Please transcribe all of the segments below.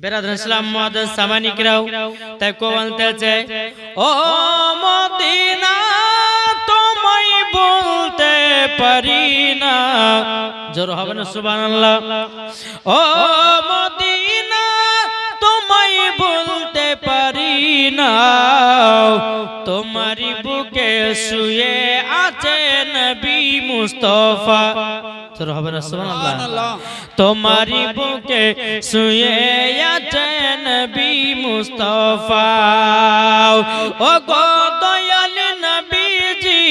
বেরাদর ইসলাম মুআদ্দাস সামানিকরাও তাই কো বলতেছে ও মদিনা তোমায় বলতে পারি না, জোর হবে না সুবহানাল্লাহ। ও মদিনা তোমায় বলতে পারি না, তোমারি বুকে শুয়ে আছে নবী মুস্তাফা, জোর হবে না সুবহানাল্লাহ। তোমারি বুকে শুয়ে আছে নবী মুস্তাফা, ও গো দয়াল নবীজি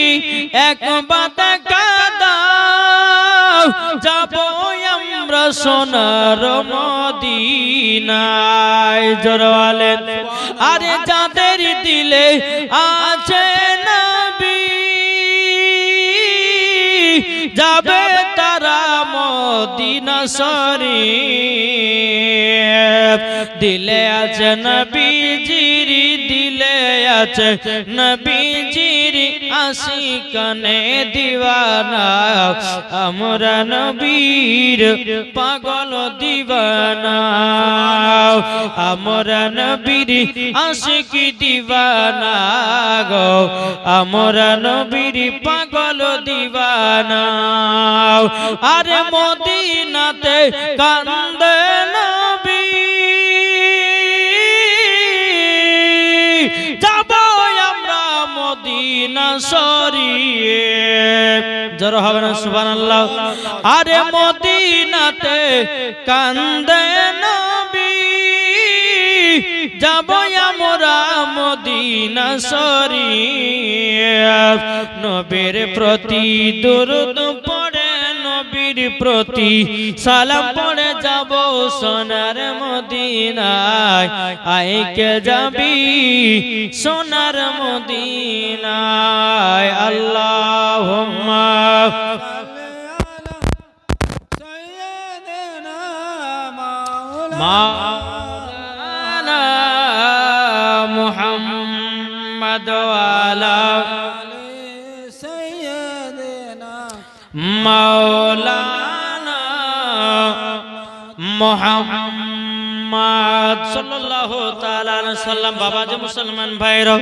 একবার দেখা দাও, যাবো আমরা সোনার মদিনায়, জোরে বলেন। আরে যাদের দিলে আছে নবী যাবে তারা মদিনা শরীফ, দিলে আছে নবীজির, দিলে আছে নবীজির আশিকানে দিওয়ানা, আমরা নবীর পাগল দিওয়ানা, আমরা নবীর আশিকি দিওয়ানা গো, আমরা নবীর পাগল দিওয়ানা। আরে মদিনাতে কান্দে নবী, যাবো আমরা মদিনা শরীফ, জোরে হবে না সুবহানাল্লাহ। আরে মদিনাতে কান্দে নবী, যাবো আমরা মদিনা শরীফ, নবীর প্রতি দরুদ পড়ে, নবীর প্রতি সালাম পড়ে যাব সোনার মদিনায়, আইকে যাবি সোনার মদিনায়। আল্লাহুম্মা মাওলানা মুহাম্মদ ওয়ালা মাওলানা মুহাম্মদ সাল্লাল্লাহু তাআলা আলাইহি সাল্লাম। বাবা যে মুসলমান ভাইরা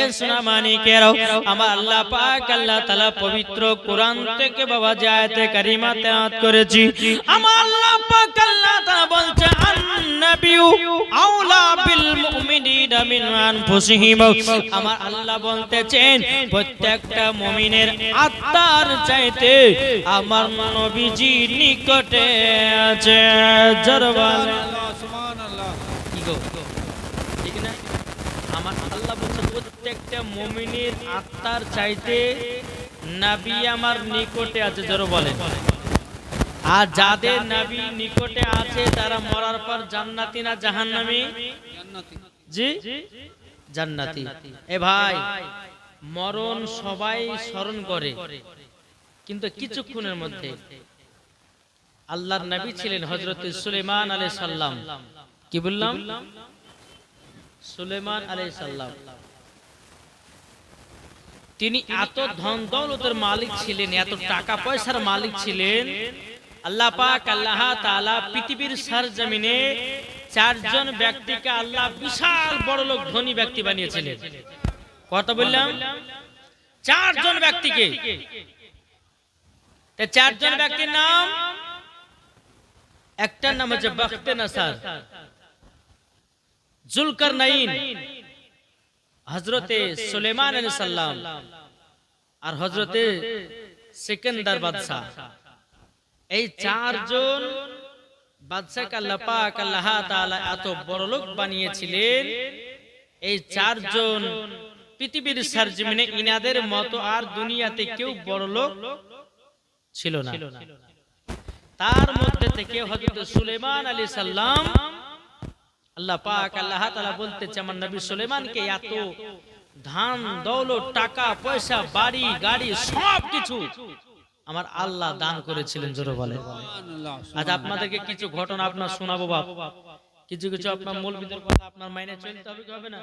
এ সোনা মানিকেরাও, আমার আল্লাহ পাক আল্লাহ তাআলা পবিত্র কোরআন থেকে বাবা যে আয়াতে কারিমা তেলাওয়াত করেছি, আমার আল্লাহ পাক আল্লাহ তাআলা বলছে আন-নাবিয়্যু আওলা বিল মুমিনিনা মিন আনফুসিহিম, আমার আল্লাহ বলতেছেন প্রত্যেকটা মুমিনের আত্মার চাইতে আমার নবীজি নিকটে আছে, জোরে বলেন সুবহানাল্লাহ। কি গো ঠিক না? আমার আল্লাহ বলছে প্রত্যেকটা মুমিনের আত্মার চাইতে নবী আমার নিকটে আছে, জোরে বলেন। আর যাদের নবী নিকটে আছে তারা মরার পর জান্নাতি না জাহান্নামী? জান্নাতি। জি জান্নাতি। এ ভাই, মরণ সবাই স্মরণ করে, কিন্তু কিছুক্ষণের মধ্যে আল্লাহর নবী ছিলেন হযরত সুলাইমান আলাইহিস সালাম। কি বললাম? সুলাইমান আলাইহিস সালাম তিনি এত ধন দৌলতের মালিক ছিলেন, এত টাকা পয়সার মালিক ছিলেন, আল্লাহ পাক আল্লাহ তাআলা পৃথিবীর সরজমিনে চারজন ব্যক্তিকে আল্লাহ বিশাল বড় লোক ধনী ব্যক্তি বানিয়েছিলেন। কথা বললাম? চারজন ব্যক্তিকে। চারজন ব্যক্তির নাম, একটার নাম হচ্ছে বখতে নসর, জুলকারনাইন, হযরতে সুলাইমান আলাইহিস সালাম, আর হযরতে সিকান্দার বাদশা। এই চারজন বাদশাকে আল্লাহ পাক আল্লাহ তাআলা এত বড় লোক বানিয়েছিলেন, এই চারজন পৃথিবীর সরজমিনে ইনাদের মতো আর দুনিয়াতে কেউ বড় লোক ছিল না। তার মধ্যে থেকে হযরত সুলাইমান আলাইহিস সালাম, আল্লাহ পাক আল্লাহ তাআলা বলতেছে আমার নবী সুলাইমানকে এত ধান দৌলত টাকা পয়সা বাড়ি গাড়ি সবকিছু আমার আল্লাহ দান করেছিলেন, জোরে বলেন সুবহানাল্লাহ। আজ আপনাদেরকে কিছু ঘটনা আপনার শোনাবো বাপ, কিছু কিছু আপনার মৌলবীদের কথা আপনার মাইনে চলতে হবে কি হবে না?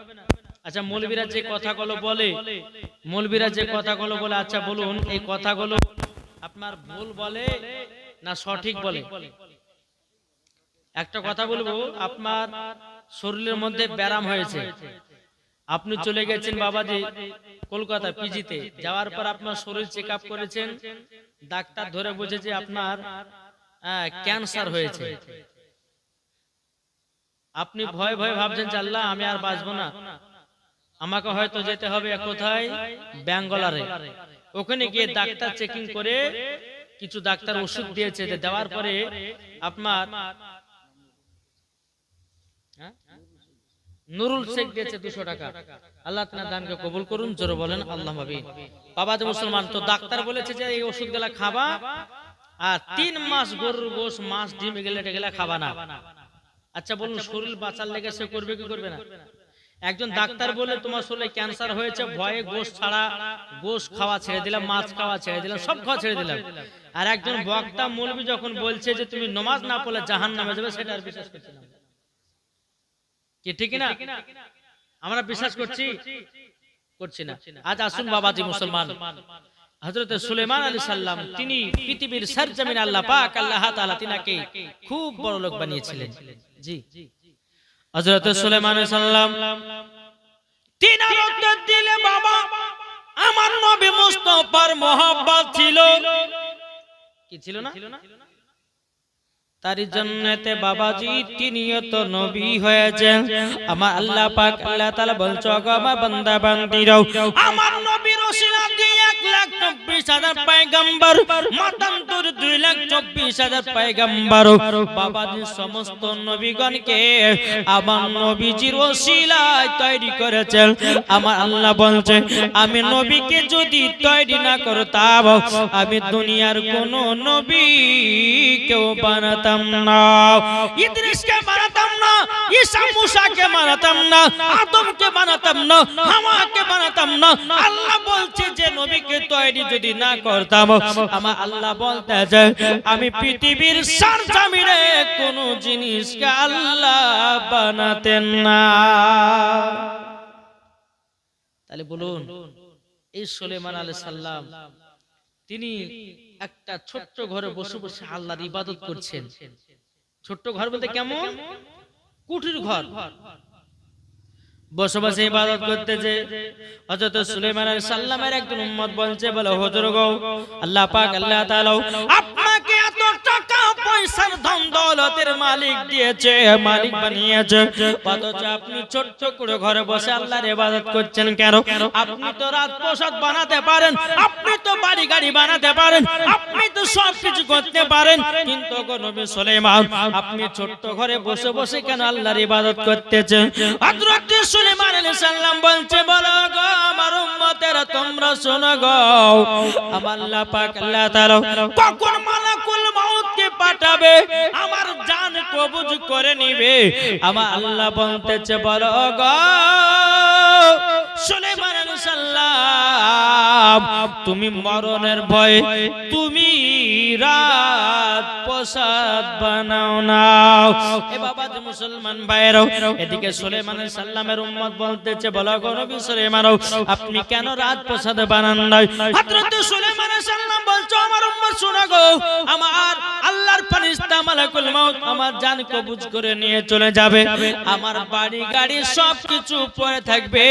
আচ্ছা মৌলবীরা যে কথাগুলো বলে, মৌলবীরা যে কথাগুলো বলে, আচ্ছা বলুন এই কথাগুলো আপনার ভুল বলে না সঠিক বলে? একটা কথা বলবো, আপনার শরীরের মধ্যে ব্যারাম হয়েছে, আপনি চলে গেছেন বাবাজি কলকাতা পিজিতে, যাওয়ার পর আপনার শরীর চেক আপ করেছেন, ডাক্তার ধরে বুঝেছে আপনার ক্যান্সার হয়েছে। আপনি ভয় ভয় ভাবছেন যে আল্লাহ আমি আর বাঁচবো না, আমাকে হয়তো যেতে হবে কোথায়, ব্যাঙ্গালোরে। ওখানে গিয়ে ডাক্তার চেকিং করে কিছু ডাক্তার ওষুধ দিয়েছে, দেওয়ার পরে আপনার নুরুল শেখ দিয়েছে 200 টাকা। আল্লাহ তাআলা দানকে কবুল করুন, জোরে বলেন আল্লাহুম্মা আমিন। বাবা যে মুসলমান, তো ডাক্তার বলেছে যে এই ওষুধগুলা খাবা, আর 3 মাস গরুর গোশ, মাছ, ডিম এগুলা খাবা না। আচ্ছা বলুন, শরীর বাঁচার লেগে সে করবে কি করবে না? একজন ডাক্তার বলে তোমার শরীরে ক্যান্সার হয়েছে, ভয়ে গোশ ছাড়া, গোশ খাওয়া ছেড়ে দিলাম, মাছ খাওয়া ছেড়ে দিলাম, সব খাওয়া ছেড়ে দিলাম। আর একজন বক্তা মৌলবি যখন বলছে যে তুমি নামাজ না পড়লে জাহান্নামে যাবে, সেটা আর বিশ্বাস করছি না। কি ঠিক না? আমরা বিশ্বাস করছি না। আজ আসুন বাবাজি মুসলমান, হযরত সুলাইমান আলাইহিস সালাম, তিনি পৃথিবীর সরজমিন আল্লাহ পাক আল্লাহ তাআলা তিনাকে খুব বড় লোক বানিয়েছিলেন। জি, হযরত সুলাইমান আলাইহিস সালাম তিনার উত্তর দিলে, বাবা আমার নবী মুস্তাফার মহব্বত ছিল, কি ছিল না? তার জন্যতে বাবাজি তিনিও তো নবী হয়েছেন। আমার আল্লাহ পাক আল্লাহ তাআলা বলছো, গো আমার বান্দা বান্দিরাও, আমার নবীর ওসিলা দিয়ে 1,24,000 পয়গম্বর, মতান্তর 2,24,000 পয়গম্বর, বাবাজি সমস্ত নবীগণকে আমার নবীজির ওসিলায় তৈরি করেছেন। আমার আল্লাহ বলছে, আমি নবীকে যদি তৈরি না করতাম, আমি দুনিয়ার কোন নবী কেউ বানাতাম না, ইদ্রিসকে বানাতাম না, ঈসা মুসাকে বানাতাম না, আদমকে বানাতাম না, হাওয়াকে বানাতাম না। আল্লাহ বলছে যে নবীকে তৈরি যদি না করতাম, আমার আল্লাহ বলতেছে আমি পৃথিবীর সরজমিনে কোন জিনিসকে আল্লাহ বানাতেন না। তাহলে বলুন, এই সুলাইমান আলাইহিস সালাম তিনি একটা ছোট্ট ঘরে বসে বসে আল্লাহর ইবাদত করছেন। ছোট্ট ঘর বলতে কেমন? কুটির ঘর, বসে বসে ইবাদত করতেছে। হযরত সুলাইমান আলাইহিস সালামের একজন উম্মত বলছে, বলে হুজুর গো, আল্লাহ পাক আল্লাহ তাআলা আপনাকে এত টাকা পয়সার ধন দৌলতের মালিক দিয়েছে, মালিক বানিয়েছে, অথচ আপনি ছোট্ট করে ঘরে বসে আল্লাহর ইবাদত করছেন কেন? আপনি তো রাজপ্রাসাদ বানাতে পারেন, আপনি তো বাড়ি গাড়ি বানাতে পারেন, আপনি তো সবকিছু করতে পারেন, কিন্তু গো নবী সুলাইমান, আপনি ছোট্ট ঘরে বসে বসে কেন আল্লাহর ইবাদত করতেছেন? হযরত সুলাইমান আলাইহিস সালাম বলছে, বলো গো আমার উম্মতেরা, তোমরা শোনো গো, আমার আল্লাহ পাক আল্লাহ তাআলা কখন মালাকুল মাউতকে পাঠাবে, আমার জান কবজ করে নিবে, আমার আল্লাহ বলতেছে, বলো গো সুলাইমান আলাইহিস সালাম, তুমি মরণের ভয়ে তুমি রাজপ্রাসাদ বানাও না। এ বাবা যে মুসলমান ভাইরা, এদিকে সুলাইমান আলাইহিস সালামের উম্মত বলতেছে, বলো গো নবী সুলাইমান, আপনি কেন রাজপ্রাসাদ বানান নাই? হযরত সুলাইমান আলাইহিস সালাম বলছো, আমার উম্মত শোনো গো, আমার আল্লাহর ফেরেশতা মালাকুল মাউত আমার জান কবজ করে নিয়ে চলে যাবে, আমার বাড়ি গাড়ি সবকিছু পড়ে থাকবে,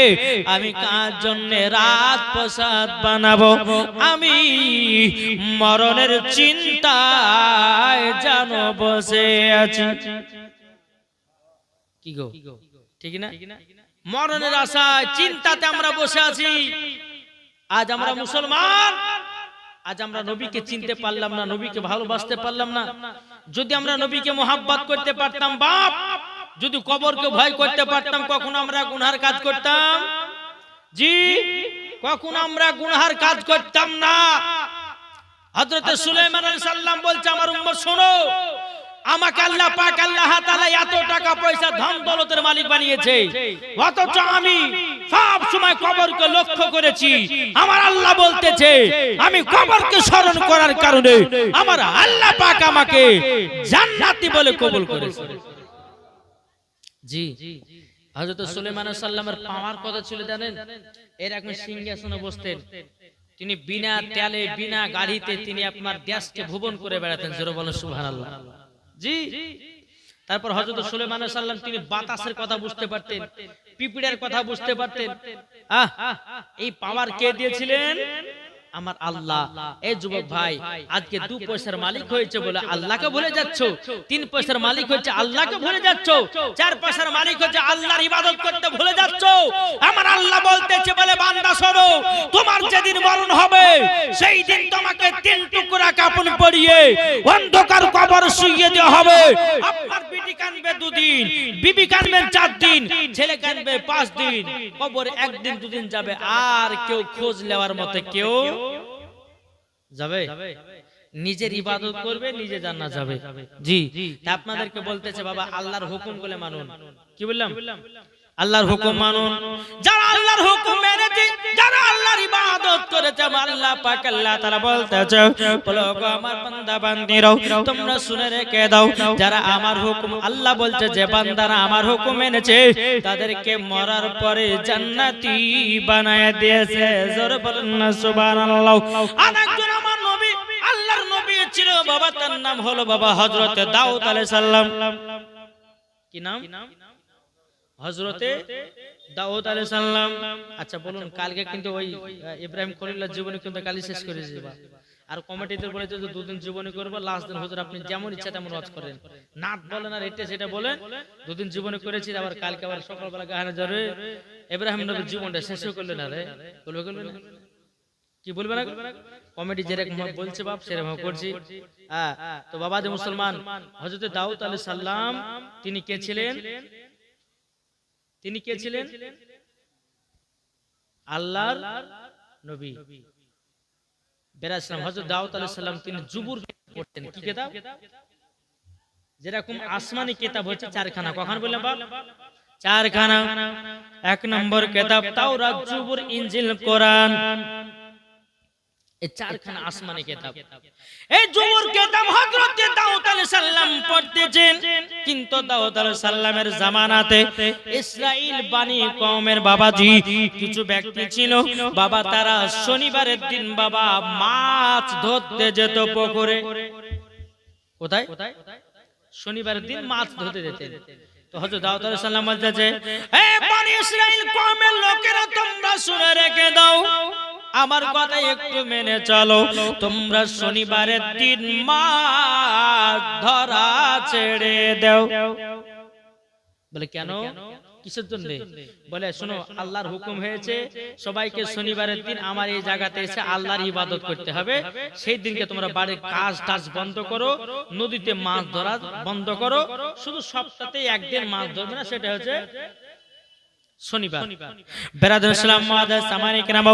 আমি কার জন্য রাজপ্রাসাদ বানাবো? আমি মরণের চিন্তায় জানো বসে আছি। কি গো, ঠিক না? মরণের আশায় চিন্তাতে আমরা বসে আছি। আজ আমরা মুসলমান, আজ আমরা নবীকে চিনতে পারলাম না, নবীকে ভালোবাসতে পারলাম না। যদি আমরা নবীকে মোহাব্বত করতে পারতাম, বাপ, যদি কবরকে ভয় করতে পারতাম, কখন আমরা গুনার কাজ করতাম? জি, কখন আমরা গুনার কাজ করতাম না। হযরত সুলাইমান আলাইহিস সালাম বলছে, আমার উম্মত শোনো, আমাকে আল্লাহ পাক আল্লাহ তাআলা এত টাকা পয়সা ধন দৌলতের মালিক বানিয়েছে, অথচ আমি সব সময় কবরকে লক্ষ্য করেছি। আমার আল্লাহ বলতেছে, আমি কবরকে স্মরণ করার কারণে আমার আল্লাহ পাক আমাকে জান্নাতি বলে কবুল করেছে। জি, হযরত সুলাইমান আলাইহিস সালামের পাওয়ার কথা ছিল জানেন? এরকম সিংহাসনে বসতেন তিনি, বিনা তেলে বিনা গাড়িতে তিনি আপনার দেশকে ভুবন করে বেড়াতেন। জোরে বলেন সুবহানাল্লাহ। জি, তারপর হযরত সুলাইমান আলাইহিস সালাম তিনি বাতাসের কথা বুঝতে পারতেন, পিঁপড়ের কথা বুঝতে পারতেন। এই পাওয়ার কে দিয়েছিলেন? আমার আল্লাহ। এই যুবক ভাই, আজকে 2 পয়সার মালিক হয়েছে বলে আল্লাহকে ভুলে যাচ্ছ, 3 পয়সার মালিক হয়েছে আল্লাহকে ভুলে যাচ্ছ, 4 পয়সার মালিক হয়েছে আল্লাহর ইবাদত করতে ভুলে যাচ্ছ। আমার আল্লাহ বলতেছে বলে বান্দা শোনো, তোমার যেদিন মরণ হবে সেই দিন তোমাকে 3 টুকরা কাফন পরিয়ে অন্ধকার কবর শুইয়ে দেওয়া হবে। আপনার বিটি কানবে 2 দিন, বিবি কানবে 4 দিন, ছেলে কানবে 5 দিন, কবরে 1 দিন 2 দিন যাবে, আর কেউ খোঁজ নেওয়ার মতে কেউ যাবে? নিজের ইবাদত করবে, নিজে জান্নাত যাবে। জি, আপনাদেরকে বলতেছে বাবা আল্লাহর হুকুম গুলো মানুন। কি বললাম? আল্লাহর হুকুম মানুন। যারা আল্লাহর হুকুম মেনেছে, যারা আল্লাহর ইবাদত করেছে, আল্লাহ পাক আল্লাহ তাআলা বলতেছে বলো গো আমার বান্দা বান্দিরাও তোমরা শুনে রেখে দাও, যারা আমার হুকুম, আল্লাহ বলছে যে বান্দারা আমার হুকুম মেনেছে তাদেরকে মরার পরে জান্নাতি বানায় দিয়েছে। জোরে বলেন না সুবহানাল্লাহ। আরেকজন আমার নবী, আল্লাহর নবী ছিল বাবা, তার নাম হলো বাবা হযরত দাউদ আলাইহিস সালাম। কি নাম? হযরতে দাউদ আলাইহিস সালাম। আচ্ছা বলুন, কালকে কিন্তু ওই ইব্রাহিম খলিলুল্লাহ জীবনী কিন্তু কালি শেষ করে দিবা, আর কমিটিতে বলেছে যে 2 দিন জীবনী করব, লাস্ট দিন হুজুর আপনি যেমন ইচ্ছা তেমন ওয়াজ করেন, নাত বলেন আর এটা সেটা বলেন। 2 দিন জীবনী করেছি, আবার কালকে আবার সকালবেলা গাহানা জরে ইব্রাহিম নবীর জীবনটা শেষ করলেন। আরে বলবে না কি বলবে না? কমিটি যেরকম বলছে বাপ সেরকম করছি। তো বাবা যে মুসলমান, হযরত দাউদ আলাইহিস সালাম তিনি কে ছিলেন? তিনি কে ছিলেন? আল্লাহর নবী। বেরাসলাম হযরত দাউদ আলাইহিস সালাম তিনি জুবুর পড়তেন। কি কিতাব? যেরকম আসমানি কিতাব হচ্ছে 4 খানা। কখন বললাম বাপ? 4 খানা। 1 নম্বর কিতাব তাওরাত, জুবুর, ইনজিল, কোরআন। এই 4 খানা আসমানি কিতাব। এই জুবুর কিতাব হযরত দাউদ আলাইহিস সালাম পড়তেছেন, কিন্তু দাউদ আলাইহিস সালামের জামানাতে ইসরাইল বানি কওমের বাবাজি কিছু ব্যক্তি ছিল বাবা, তারা শনিবারের দিন বাবা মাছ ধরতে যেত পুকুরে। কোথায়? শনিবারের দিন মাছ ধরতে যেতেন। তো হযরত দাউদ আলাইহিস সালাম বলতেছে, হে বানি ইসরাইল কওমের লোকেরা তোমরা শুনে রেখে দাও, আমার কথা একটু মেনে চলো, তোমরা শনিবারের দিন মাছ ধরা ছেড়ে দাও। বলে কেন? কিসের জন্য? বলে শোনো, আল্লাহর হুকুম হয়েছে সবাইকে শনিবারের দিন আমার এই জায়গাতে এসে আল্লাহর ইবাদত করতে হবে। সেই দিনকে তোমরা বাড়ির কাজ টাজ বন্ধ করো, নদীতে মাছ ধরা বন্ধ করো, শুধু সপ্তাহে 1 দিন মাছ ধরবে না, সেটা হচ্ছে শনিবার। বেরাদুল ইসলাম মুআদ্দাস সামানি কেরাম,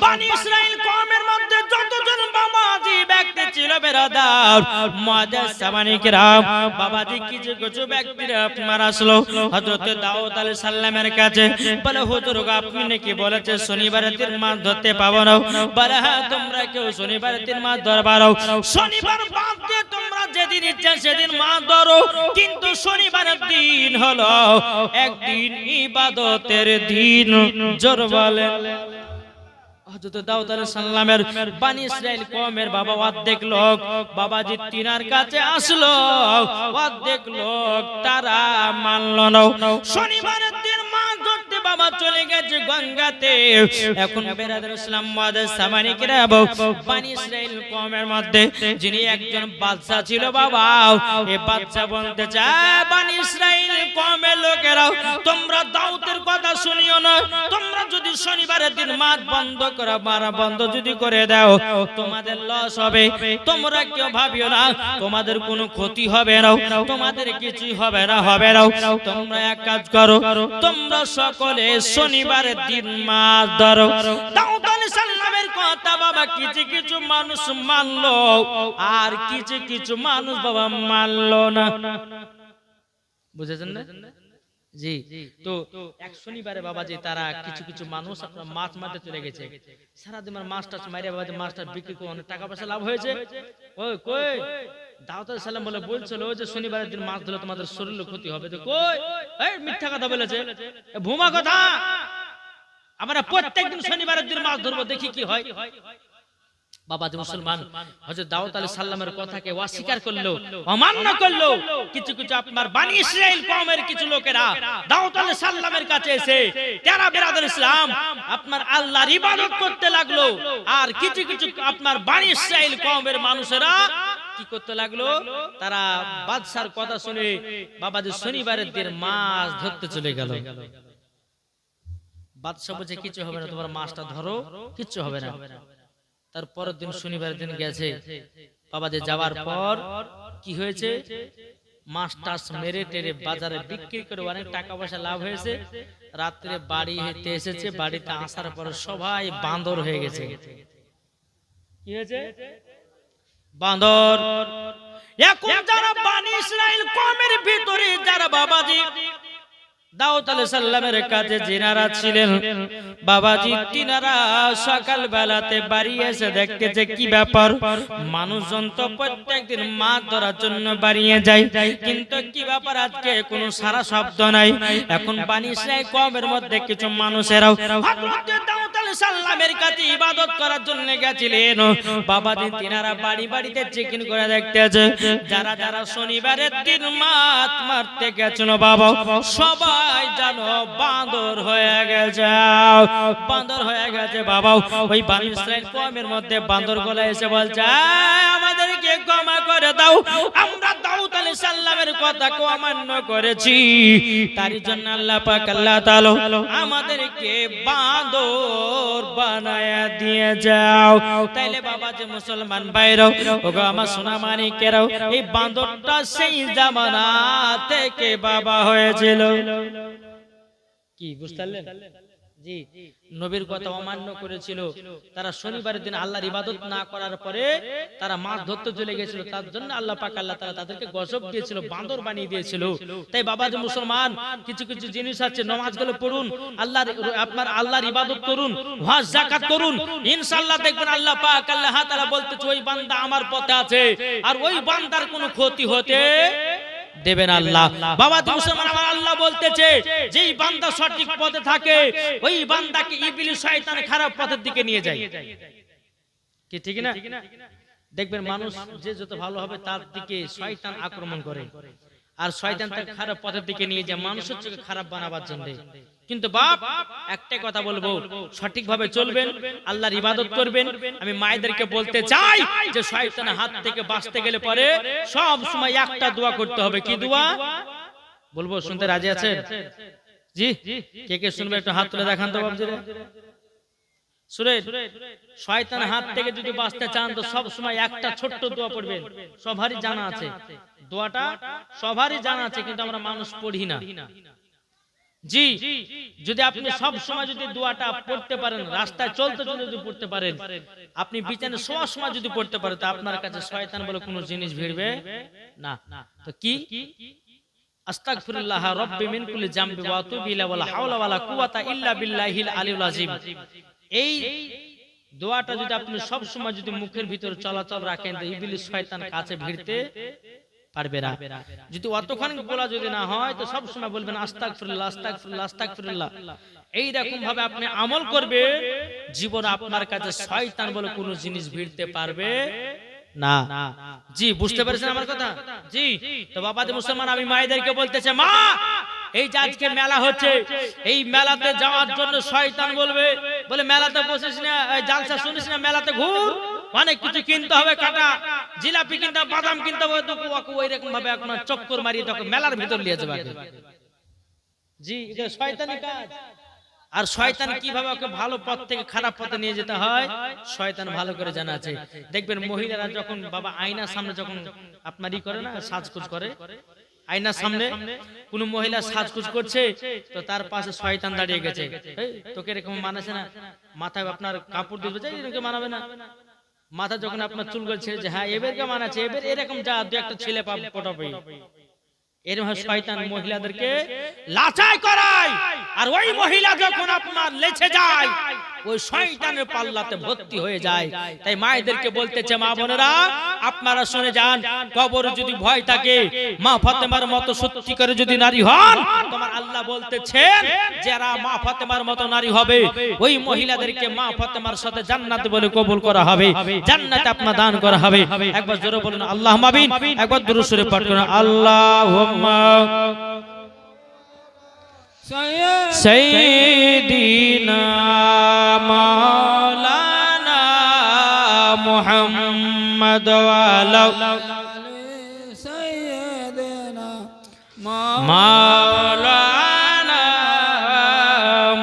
বানি ইসরাইল কওমের মধ্যে যতজন বাবাজি ব্যক্তি ছিল বেরাদার মুআদ্দাস সামানি কেরাম, বাবাজি কিছু ব্যক্তিরা আপনার আসলো হযরত দাউদ আলাইহিস সালামের কাছে। বলে হুজুর গো আপনি নাকি বলেছে শনিবারের দিন মাছ ধরতে পাবো না। বলে হ্যাঁ, তোমরা কেউ শনিবারের দিন মাছ ধরবা না, শনিবার বাদ দিয়ে তোমরা যেদিন ইচ্ছা সেদিন মাছ ধরো, কিন্তু শনিবারের দিন হলো একদিন ইবাদতের দিন। জোর বলেন। হযরত দাউদ আলাইহিস সালামের বানি ইসরাইল কওমের বাবা অর্ধেক লোক বাবাজি তিনার কাছে আসলো, অর্ধেক লোক তারা মানলো না। শনিবারের দিন মাছ ধরতে বাবা চলে গেছে গঙ্গাতে। এখন বেরাদুল ইসলাম মুআদ্দাস সামানি কেরাম, বানি ইসরাইল কওমের মধ্যে যিনি একজন বাদশা ছিল বাবা, এই বাদশা বলতে চায় বানি ইসরাইল কওমের লোকেরা তোমরা দাউদের কথা শুনিও না, তোমরা যদি শনিবারের দিন মাছ বন্ধ করো, মারা বন্ধ যদি করে দাও তোমাদের লস হবে, তোমরা কেউ ভাবিও না তোমাদের কোনো ক্ষতি হবে না, তোমাদের কিছুই হবে না, হবে না। তোমরা এক কাজ করো, তোমরা সকলে শনিবারের দিন মাছ ধরো। দাউদ আলাইহিস সালামের কথা বাবা কিছু কিছু মানুষ মানলো, আর কিছু কিছু মানুষ বাবা মানলো না। বুঝেছেন না? জি। তো এক শনিবারে বাবাজি তারা কিছু কিছু মানুষ আপনার মাছ মারতে চলে গেছে। সারাদিন মাছটা মাইরে বাবাজি মাছটা বিক্রি করে অনেক টাকা পয়সা লাভ হয়েছে। ওই কই দাউদ আলাইহিস সালাম বলছিল যে শনিবারের দিন মাছ ধরলে তোমাদের শরীরের ক্ষতি হবে। তো কই এই মিথ্যা কথা বলেছে, ভুমা কথা। আমরা প্রত্যেকদিন শনিবারের দিন মাছ ধরবো, দেখি কি হয়। বাবাজি মুসলমান হযরত দাউদ আলাইহিস সালামের কথাকে অস্বীকার করলো, অমান্য করলো। কিছু কিছু আপনার বনি ইসরাইল কওমের কিছু লোকেরা দাউদ আলাইহিস সালামের কাছে এসে তেরা বিরাদর ইসলাম আপনার আল্লাহর ইবাদত করতে লাগলো। আর কিছু কিছু আপনার বনি ইসরাইল কওমের মানুষেরা কি করতে লাগলো, তারা বাদশার কথা শুনে বাবাজি শনিবারের দিন মাছ ধরতে চলে গেল। বাদশা বলছে কিছু হবে না, তোমার মাছটা ধরো, কিচ্ছু হবে না। তারপরের দিন শনিবারের দিন গেছে, বাবাজি যাওয়ার পর কি হয়েছে, মাছ টাছ মেরে টেরে বাজারে বিক্রি করে অনেক টাকা পয়সা লাভ হয়েছে। রাত্রে বাড়ি হেঁটে এসেছে, বাড়িতে আসার পর সবাই বান্দর হয়ে গেছে। কি হয়েছে? বান্দর। এখন যারা বনি ইসরাইল কওমের ভিতরে যারা বাবাজি দাউদ আলাইহিস সালামের কাছে জিনারা ছিলেন, বাবাজি তিনারা সকাল বেলাতে বাড়ি এসে দেখতে যে কি ব্যাপার, মানুষজন তো প্রত্যেকদিন মাছ ধরার জন্য বাড়িয়ে যায়, কিন্তু কি ব্যাপার আজকে কোনো সারা শব্দ নাই। এখন বনি ইসরাইল কওমের মধ্যে কিছু মানুষেরাও হযরত দাউদ আলাইহিস সালামের কাছে ইবাদত করার জন্য গেছিলেন। বাবাজি তিনারা বাড়ি বাড়িতে চেকিং করে দেখতেছে, যারা যারা শনিবারের দিন মাছ মারতে গেছিল বাবা সবাই জানো বান্দর হয়ে গেছে, বান্দর হয়ে গেছে বাবা। ওই বনি ইসরাইল কওমের মধ্যে বান্দর গুলো এসে বলছে, আমাদেরকে ক্ষমা করে দাও, আমরা দাউদ আলাইহিস সালামের কথাকে অমান্য করেছি, তার জন্য আল্লাহ পাক আল্লাহ তাআলা আমাদেরকে বান্দর বানায়া দিয়ে যাও। তাইলে বাবা যে মুসলমান ভাইরাও, ওগো আমার সোনা মানিকেরাও, এই বান্দরটা সেই জামানা থেকে বাবা হয়েছিল। কি বুঝতে পারলেন? জি, নবীর কথা অমান্য করেছিল, তারা শনিবারের দিন আল্লাহর ইবাদত না করার পরে তারা মাছ ধরতে চলে গেছিল, তার জন্য আল্লাহ পাক আল্লাহ তাআলা তাদেরকে গজব দিয়েছিল, বান্দর বানিয়ে দিয়েছিল। তাই বাবা যে মুসলমান কিছু কিছু জিনিস আছে, নামাজগুলো পড়ুন, আল্লাহর আপনার আল্লাহর ইবাদত করুন, হজ যাকাত করুন, ইনশাআল্লাহ দেখবেন আল্লাহ পাক আল্লাহ তাআলা বলতেছে ওই বান্দা আমার পথে আছে, আর ওই বান্দার কোনো ক্ষতি হতে দেবেন আল্লাহ। বাবা মুসলমান আমার আল্লাহ বলতেছে যেই বান্দা সঠিক পথে থাকে ওই বান্দাকে ইবলিস শয়তান খারাপ পথের দিকে নিয়ে যায়। কি ঠিক না? দেখবেন মানুষ যে যত ভালো হবে তার দিকে শয়তান আক্রমণ করে, আর শয়তান তাকে খারাপ পথের দিকে নিয়ে যায় মানুষের চোখে খারাপ বানাবার জন্য। কিন্তু বাপ একটা কথা বলবো, সঠিকভাবে চলবেন, আল্লাহর ইবাদত করবেন। আমি মায়েদেরকে বলতে চাই যে শয়তানের হাত থেকে বাঁচতে গেলে পরে সব সময় একটা দোয়া করতে হবে। কি দোয়া বলবো, শুনতে রাজি আছেন? জি, কে কে শুনবে একটু হাত তুলে দেখান তো বাবজিরা। শুনে, শয়তানের হাত থেকে যদি বাঁচতে চান তো সব সময় একটা ছোট্ট দোয়া পড়বেন। সবারই জানা আছে দোয়াটা, সবারই জানা আছে, কিন্তু আমরা মানুষ পড়ি না। জি, যদি আপনি সব সময় যদি দোয়াটা পড়তে পারেন, রাস্তায় চলতে চলতে যদি পড়তে পারেন, আপনি বিছানায় শোয়ার সময় যদি পড়তে পারেন, তো আপনার কাছে শয়তান বলে কোনো জিনিস ভিড়বে না। তো কি, আস্তাগফিরুল্লাহ রাব্বি মিন কুল্লি জামবি ওয়া আতুবু ইলাইহি ওয়া লা হাওলা ওয়া লা কুওয়াতা ইল্লা বিল্লাহিল আলিয়্যিল আযীম। এই দোয়াটা যদি আপনি সব সময় যদি মুখের ভিতর চলাচল রাখেন, তো ইবলিস শয়তান কাছে ভিড়তে পারবে না। যদি অতক্ষণ বলা যদি না হয় তো সব সময় বলবেন আস্তাগফিরুল্লাহ আস্তাগফিরুল্লাহ আস্তাগফিরুল্লাহ। এই রকম ভাবে আপনি আমল করবে, জীবন আপনার কাছে শয়তান বলে কোনো জিনিস ভিড়তে পারবে না। জি, বুঝতে পারছেন আমার কথা? জি, তো বাবাজি মুসলমান আমি মায়েদেরকে বলতেছে, মা এই যে আজকে মেলা হচ্ছে, এই মেলাতে যাওয়ার জন্য শয়তান বলবে, বলে মেলাতে বসিস না, জালসা শুনিস না, মেলাতে ঘুর, অনেক কিছু কিনতে হবে, কাটা জিলাপি কিনতে হবে, বাদাম কিনতে হবে, তো ওই রকম ভাবে আপনার চক্কর মারিয়ে তখন মেলার ভিতর নিয়ে যাবে। জি, এটা শয়তানি কাজ। আর শয়তান কিভাবে ওকে ভালো পথ থেকে খারাপ পথে নিয়ে যেতে হয় শয়তান ভালো করে জানা আছে। দেখবেন মহিলারা যখন বাবা আয়নার সামনে যখন আপনারই করে না, সাজগোজ করে, আয়নার সামনে কোন মহিলা সাজগোজ করছে, তো তার পাশে শয়তান দাঁড়িয়ে গেছে, তোকে এরকম মানাছে না, মাথায় আপনার কাপড় দিবে, এরকম মানাবে না, মাথা যখন আপনার চুল গলছে যে হ্যাঁ এবারকে মানাচ্ছে, এবার এরকম যা দু একটা ছেলে পটাবে, এরকম শয়তান মহিলাদেরকে লাচাই করায়। আর ওই মহিলা যখন আপনার লেছে যায়, ওই শয়তানের পাল্লাতে ভর্তি হয়ে যায়। তাই মায়েদেরকে বলতেছে, মা বোনেরা আপনারা শুনে যান, কবর যদি ভয় থাকে, মা ফাতেমার মতো সত্যি করে যদি নারী হন, তোমার আল্লাহ বলতেছেন যারা মা ফাতেমার মতো নারী হবে ওই মহিলাদেরকে মা ফাতেমার সাথে জান্নাতে বলে কবুল করা হবে, জান্নাতে আপনার দান করা হবে। একবার জোরে বলুন আল্লাহুম্মা আমিন, একবার দুরূদ শরীফ পাঠ করুন আল্লাহুম্মা সাইয়্যিদিনা মাওলানা মুহাম্মদ ওয়া আলা সাইয়্যিদিনা মাওলানা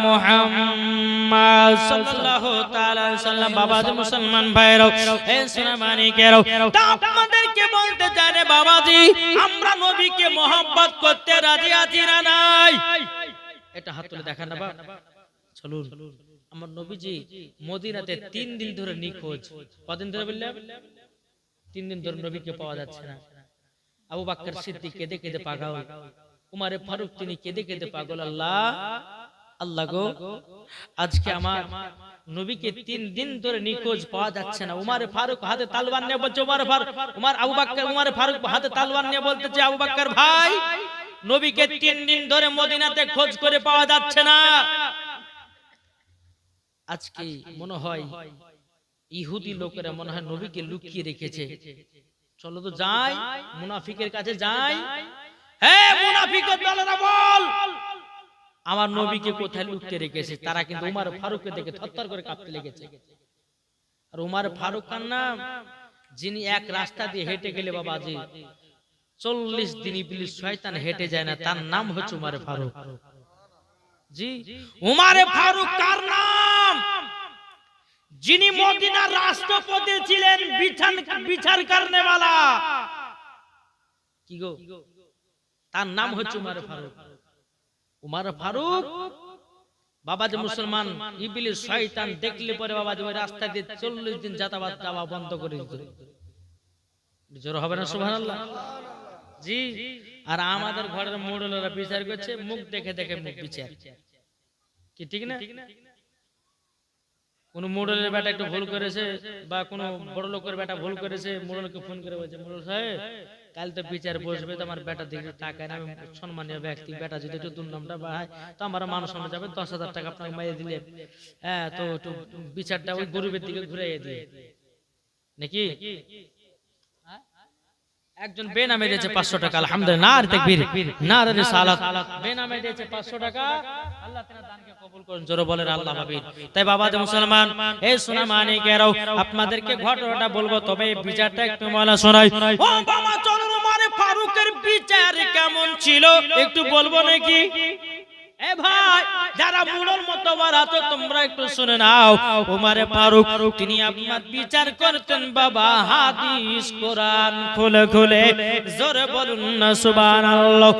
মুহাম্মদ সাল্লাল্লাহু তাআলা আলাইহি সাল্লাম। বাবাজি মুসলমান ভাইরাও, এই সোনা মানিকেরাও, তা আপনাদেরকে বলতে জানে বাবাজি, আমরা নবীকে মহব্বত করতে রাজি আছি না নাই? এটা হাত তুলে দেখান না বাবা। চলুন, আমার নবীজি মদিনাতে 3 দিন ধরে নিখোঁজ। কদিন ধরে বললাম? 3 দিন ধরে নবীকে পাওয়া যাচ্ছে না। আবু বকর সিদ্দিক কেঁদে কেঁদে পাগল, উমরে ফারুক তিনি কেঁদে কেঁদে পাগল। আল্লাহ আল্লাহ গো, আজকে আমার নবীকে 3 দিন ধরে নিখোঁজ পাওয়া যাচ্ছে না। উমরে ফারুক হাতে তলোয়ার নিয়ে বলছে, উমরে ফারুক হাতে তলোয়ার নিয়ে বলতেছে, আবু বকর ভাই, নবীকে 3 দিন ধরে মদিনাতে খোঁজ করে পাওয়া যাচ্ছে না। আজকে মনে হয় ইহুদি লোকেরা মনে হয় নবীকে লুকিয়ে রেখেছে। চলো তো যাই, মুনাফিকের কাছে যাই। হে মুনাফিকের দলেরা বল, আমার নবীকে কোথায় লুকিয়ে রেখেছে? তারা কিন্তু উমর ফারুককে দেখে থরথর করে কাঁপতে লেগেছে। আর উমর ফারুক কার নাম, যিনি এক রাস্তা দিয়ে হেঁটে গেলে বাবাজি 40 দিন ইবলিস শয়তান হেঁটে যায় না, তার নাম হচ্ছে উমর ফারুক। জি, উমর ফারুক কার নাম? যিনি মদিনার রাষ্ট্রপতি ছিলেন, বিচার করনে वाला। কি গো, তার নাম হচ্ছে উমর ফারুক। উমর ফারুক বাবাজি মুসলমান, ইবলিস শয়তান দেখলে পরে বাবাজি ওই রাস্তা দিয়ে 40 দিন যাতায়াত যাওয়া বন্ধ করে দিত। জোর হবে না সুবহানাল্লাহ? জি, আর আমাদের ঘরের মোড়লেরা বিচার করছে মুখ দেখে দেখে মুখ বিচার, কি ঠিক না? কোন মোড়লের বেটা একটু ভুল করেছে বা কোন বড় লোকের বেটা ভুল করেছে, মোড়লকে ফোন করে বলছে, মোড়ল সাহেব কাল তো বিচার বসবে, তো আমার বেটা দিকে টাকা না, আমি সম্মানীয় ব্যক্তি, বেটা যদি একটু দুর্নামটা বাড়ায় তো আমার মান সম্মান যাবে, 10,000 টাকা আপনাকে মাইয়ে দিলে, হ্যাঁ তো একটু বিচারটা ওই গরিবের দিকে ঘুরাইয়ে দিয়ে নাকি। একজন বেনামে দিয়েছে 500 টাকা, আলহামদুলিল্লাহ, নারে তাকবীর, নারে রিসালাত, বেনামে দিয়েছে 500 টাকা। আল্লাহ তাআলা দানকে কবুল করুন, জোরে বলেন আল্লাহ আমিন। তাই বাবাজি মুসলমান, এই সোনা মানিকেরাও, আপনাদেরকে ঘটনাটা বলবো, তবে বিচারটা একটু বলা শোনাই। ও বাবা চলুন, উমর ফারুকের বিচার কেমন ছিল একটু বলবো নাকি? এ ভাই, যারা মুড়োর মতো বাড়াতো তোমরা একটু শুনে নাও। উমর ফারুক তিনি আপনার বিচার করতেন বাবা হাদিস কোরআন খুলে খুলে, জোরে বলুন না সুবহানাল্লাহ।